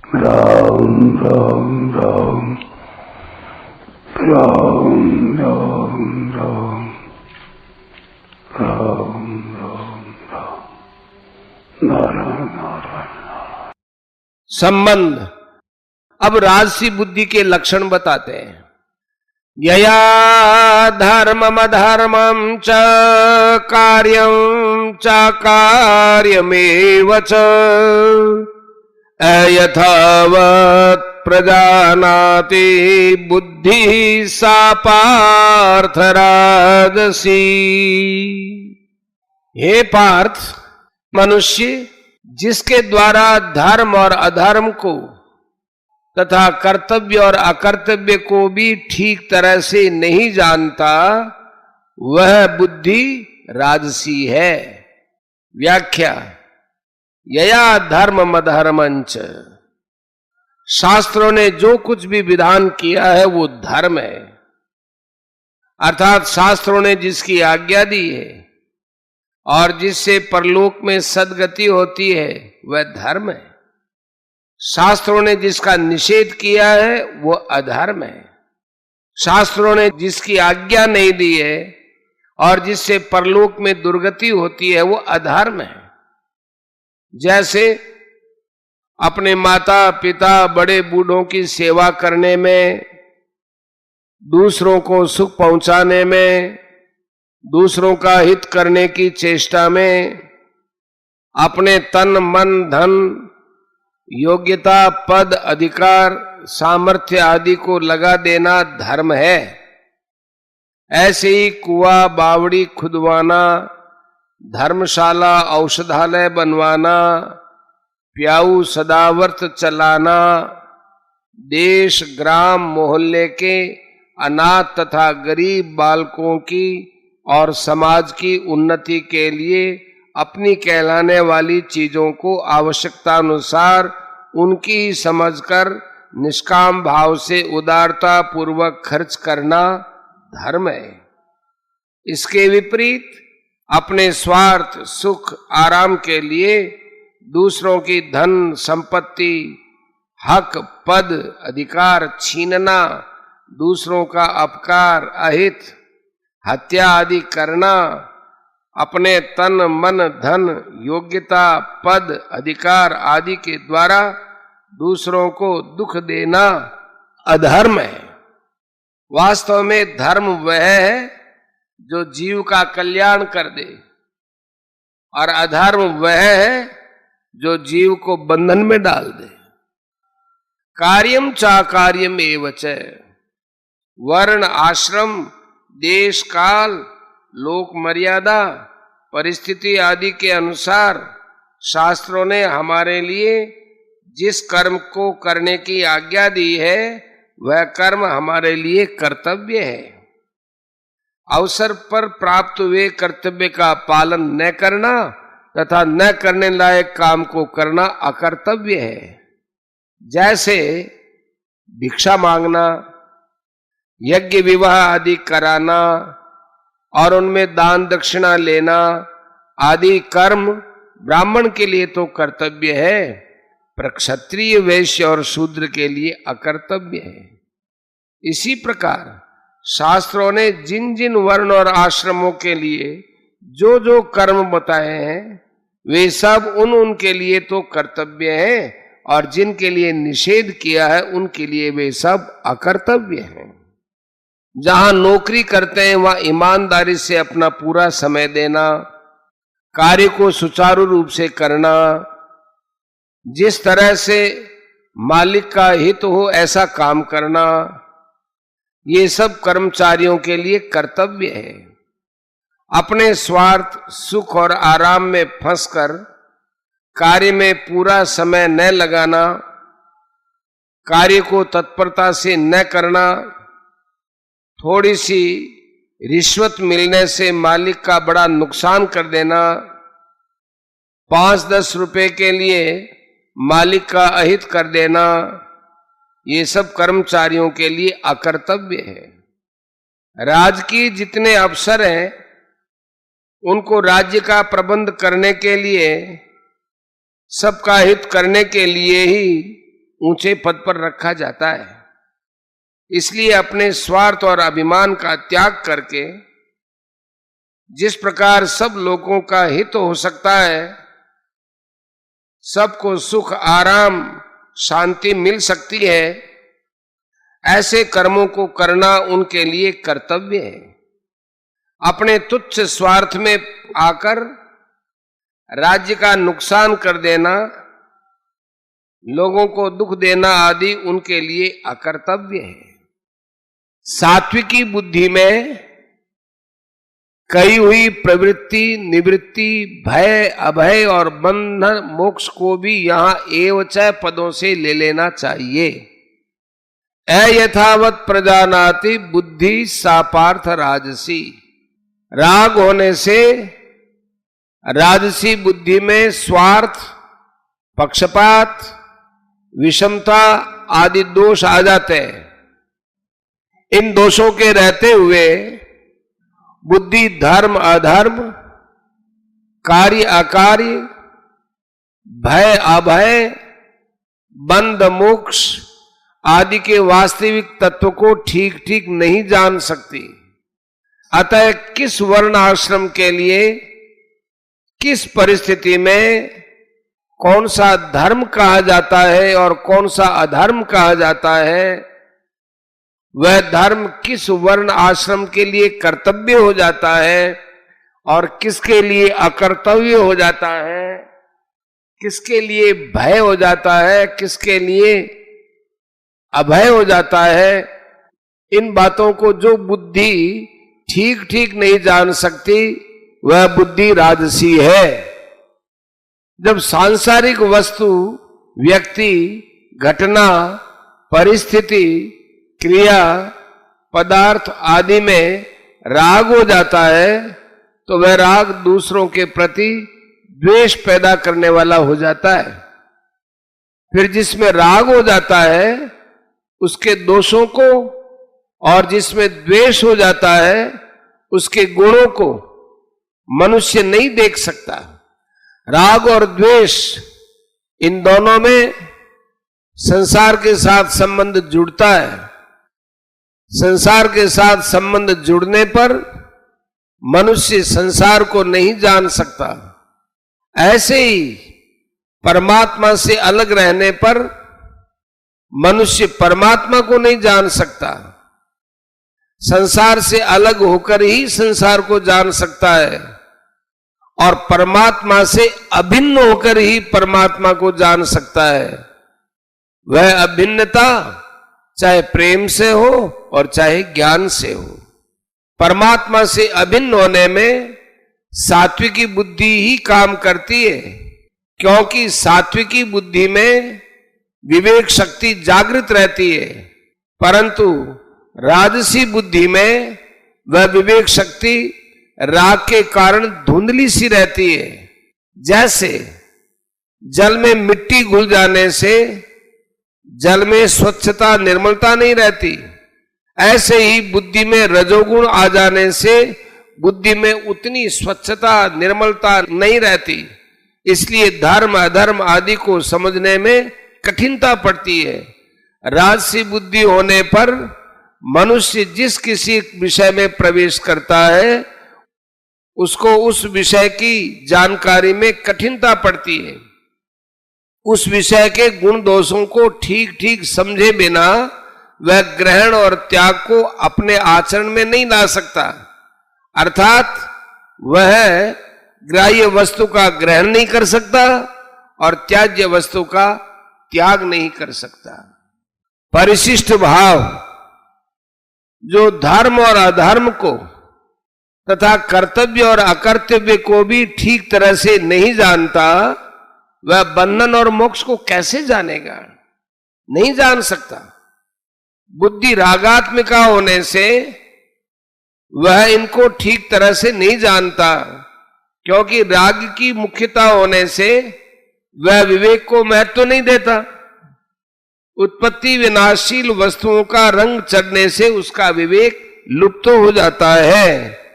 राम राम राम राम राम राम राम राम राम नारायण नारायण। संबंध। अब राजसी बुद्धि के लक्षण बताते हैं। यया धर्मम अधर्मम च कार्यम च कार्यमेव च अयथावत् प्रजानाति बुद्धि सा पार्थ राजसी। हे पार्थ, मनुष्य जिसके द्वारा धर्म और अधर्म को तथा कर्तव्य और अकर्तव्य को भी ठीक तरह से नहीं जानता, वह बुद्धि राजसी है। व्याख्या। यया धर्म अधर्मंच, शास्त्रों ने जो कुछ भी विधान किया है वो धर्म है, अर्थात शास्त्रों ने जिसकी आज्ञा दी है और जिससे परलोक में सद्गति होती है वह धर्म है। शास्त्रों ने जिसका निषेध किया है वो अधर्म है। शास्त्रों ने जिसकी आज्ञा नहीं दी है और जिससे परलोक में दुर्गति होती है वो अधर्म है। जैसे अपने माता पिता बड़े बूढ़ों की सेवा करने में, दूसरों को सुख पहुंचाने में, दूसरों का हित करने की चेष्टा में अपने तन मन धन योग्यता पद अधिकार सामर्थ्य आदि को लगा देना धर्म है। ऐसे ही कुआं बावड़ी खुदवाना, धर्मशाला औषधालय बनवाना, प्याऊ सदावर्त चलाना, देश ग्राम मोहल्ले के अनाथ तथा गरीब बालकों की और समाज की उन्नति के लिए अपनी कहलाने वाली चीजों को आवश्यकता अनुसार उनकी समझकर निष्काम भाव से उदारता पूर्वक खर्च करना धर्म है। इसके विपरीत अपने स्वार्थ सुख आराम के लिए दूसरों की धन संपत्ति हक पद अधिकार छीनना, दूसरों का अपकार अहित हत्या आदि करना, अपने तन मन धन योग्यता पद अधिकार आदि के द्वारा दूसरों को दुख देना अधर्म है। वास्तव में धर्म वह है जो जीव का कल्याण कर दे और अधर्म वह है जो जीव को बंधन में डाल दे। कार्यम चा कार्यम एव च, वर्ण आश्रम देश काल लोक मर्यादा परिस्थिति आदि के अनुसार शास्त्रों ने हमारे लिए जिस कर्म को करने की आज्ञा दी है वह कर्म हमारे लिए कर्तव्य है। अवसर पर प्राप्त हुए कर्तव्य का पालन न करना तथा न करने लायक काम को करना अकर्तव्य है। जैसे भिक्षा मांगना, यज्ञ विवाह आदि कराना और उनमें दान दक्षिणा लेना आदि कर्म ब्राह्मण के लिए तो कर्तव्य है, पर क्षत्रिय वैश्य और शूद्र के लिए अकर्तव्य है। इसी प्रकार शास्त्रों ने जिन जिन वर्ण और आश्रमों के लिए जो जो कर्म बताए हैं वे सब उनके लिए तो कर्तव्य है और जिनके लिए निषेध किया है उनके लिए वे सब अकर्तव्य हैं। जहां नौकरी करते हैं वहां ईमानदारी से अपना पूरा समय देना, कार्य को सुचारू रूप से करना, जिस तरह से मालिक का हित हो ऐसा काम करना, ये सब कर्मचारियों के लिए कर्तव्य है। अपने स्वार्थ सुख और आराम में फंसकर कार्य में पूरा समय न लगाना, कार्य को तत्परता से न करना, थोड़ी सी रिश्वत मिलने से मालिक का बड़ा नुकसान कर देना, 5-10 रुपए के लिए मालिक का अहित कर देना, ये सब कर्मचारियों के लिए अकर्तव्य है। राजकीय जितने अफसर हैं उनको राज्य का प्रबंध करने के लिए, सबका हित करने के लिए ही ऊंचे पद पर रखा जाता है। इसलिए अपने स्वार्थ और अभिमान का त्याग करके जिस प्रकार सब लोगों का हित हो सकता है, सबको सुख, आराम, शांति मिल सकती है, ऐसे कर्मों को करना उनके लिए कर्तव्य है। अपने तुच्छ स्वार्थ में आकर राज्य का नुकसान कर देना, लोगों को दुख देना आदि उनके लिए अकर्तव्य है। सात्विकी बुद्धि में कई हुई प्रवृत्ति, निवृत्ति, भय, अभय और बंधन, मोक्ष को भी यहां एवच पदों से ले लेना चाहिए। अयथावत प्रजानाति बुद्धि सा पार्थ राजसी। राग होने से राजसी बुद्धि में स्वार्थ, पक्षपात, विषमता आदि दोष आ जाते हैं। इन दोषों के रहते हुए बुद्धि धर्म अधर्म, कार्य अकार्य, भय अभय, बंध मोक्ष आदि के वास्तविक तत्व को ठीक ठीक नहीं जान सकती। अतः किस वर्ण आश्रम के लिए, किस परिस्थिति में कौन सा धर्म कहा जाता है और कौन सा अधर्म कहा जाता है, वह धर्म किस वर्ण आश्रम के लिए कर्तव्य हो जाता है और किसके लिए अकर्तव्य हो जाता है, किसके लिए भय हो जाता है, किसके लिए अभय हो जाता है, इन बातों को जो बुद्धि ठीक ठीक नहीं जान सकती, वह बुद्धि राजसी है। जब सांसारिक वस्तु, व्यक्ति, घटना, परिस्थिति, क्रिया, पदार्थ आदि में राग हो जाता है, तो वह राग दूसरों के प्रति द्वेष पैदा करने वाला हो जाता है। फिर जिसमें राग हो जाता है उसके दोषों को, और जिसमें द्वेष हो जाता है उसके गुणों को मनुष्य नहीं देख सकता। राग और द्वेष, इन दोनों में संसार के साथ संबंध जुड़ता है। संसार के साथ संबंध जुड़ने पर मनुष्य संसार को नहीं जान सकता। ऐसे ही परमात्मा से अलग रहने पर मनुष्य परमात्मा को नहीं जान सकता। संसार से अलग होकर ही संसार को जान सकता है और परमात्मा से अभिन्न होकर ही परमात्मा को जान सकता है। वह अभिन्नता चाहे प्रेम से हो और चाहे ज्ञान से हो। परमात्मा से अभिन्न होने में सात्विकी बुद्धि ही काम करती है, क्योंकि सात्विकी बुद्धि में विवेक शक्ति जागृत रहती है, परंतु राजसी बुद्धि में वह विवेक शक्ति राग के कारण धुंधली सी रहती है। जैसे जल में मिट्टी घुल जाने से जल में स्वच्छता, निर्मलता नहीं रहती, ऐसे ही बुद्धि में रजोगुण आ जाने से बुद्धि में उतनी स्वच्छता, निर्मलता नहीं रहती। इसलिए धर्म अधर्म आदि को समझने में कठिनता पड़ती है। राजसी बुद्धि होने पर मनुष्य जिस किसी विषय में प्रवेश करता है उसको उस विषय की जानकारी में कठिनता पड़ती है। उस विषय के गुण दोषों को ठीक ठीक समझे बिना वह ग्रहण और त्याग को अपने आचरण में नहीं ला सकता। अर्थात वह ग्राह्य वस्तु का ग्रहण नहीं कर सकता और त्याज्य वस्तु का त्याग नहीं कर सकता। परिशिष्ट भाव जो धर्म और अधर्म को तथा कर्तव्य और अकर्तव्य को भी ठीक तरह से नहीं जानता, वह बंधन और मोक्ष को कैसे जानेगा? नहीं जान सकता। बुद्धि रागात्मिका होने से वह इनको ठीक तरह से नहीं जानता, क्योंकि राग की मुख्यता होने से वह विवेक को महत्व नहीं देता। उत्पत्ति विनाशील वस्तुओं का रंग चढ़ने से उसका विवेक लुप्त हो जाता है।